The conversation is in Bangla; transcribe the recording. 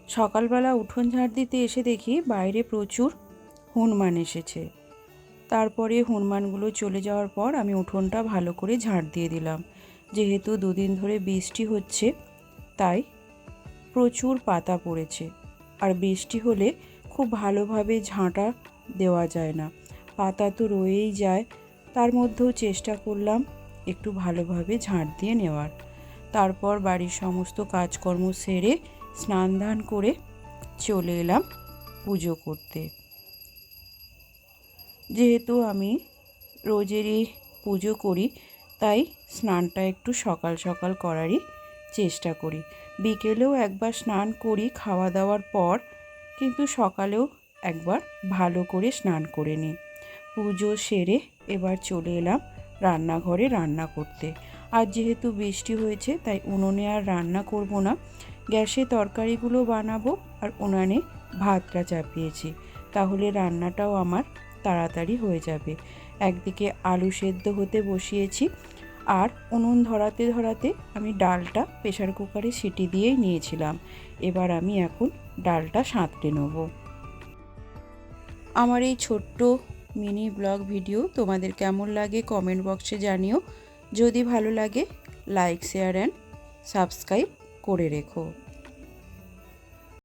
সকালবেলা উঠোন ঝাড় দিতে এসে দেখি বাইরে প্রচুর হনুমান এসেছে। তারপরে হনুমানগুলো চলে যাওয়ার পর আমি উঠোনটা ভালো করে ঝাড় দিয়ে দিলাম। যেহেতু দুদিন ধরে বৃষ্টি হচ্ছে তাই প্রচুর পাতা পড়েছে, আর বৃষ্টি হলে খুব ভালোভাবে ঝাঁটা দেওয়া যায় না, পাতা তো রয়েই যায়। তার মধ্যেও চেষ্টা করলাম একটু ভালোভাবে ঝাঁট দিয়ে নেওয়ার। তারপর বাড়ির সমস্ত কাজকর্ম সেরে স্নান ধান করে চলে এলাম পুজো করতে। যেহেতু আমি রোজেরই পুজো করি তাই স্নানটা একটু সকাল সকাল করারই চেষ্টা করি। বিকেলেও একবার স্নান করি খাওয়া দাওয়ার পর, কিন্তু সকালেও একবার ভালো করে স্নান করে নিই। পুজো সেরে এবার চলে এলাম রান্নাঘরে রান্না করতে। আর যেহেতু বৃষ্টি হয়েছে তাই উনুনে আর রান্না করব না, গ্যাসে তরকারিগুলো বানাবো আর উনানে ভাতটা চাপিয়েছি, তাহলে রান্নাটাও আমার তাড়াতাড়ি হয়ে যাবে। একদিকে আলু সেদ্ধ হতে বসিয়েছি, আর উনুন ধরাতে ধরাতে আমি ডালটা প্রেসার কুকারে সিটি দিয়েই নিয়েছিলাম। এবার আমি এখন ডালটা সাঁতলে নেব। আমার এই ছোট্ট মিনি ব্লগ ভিডিও তোমাদের কেমন লাগে কমেন্ট বক্সে জানিও। যদি ভালো লাগে লাইক শেয়ার অ্যান্ড সাবস্ক্রাইব করে রেখো।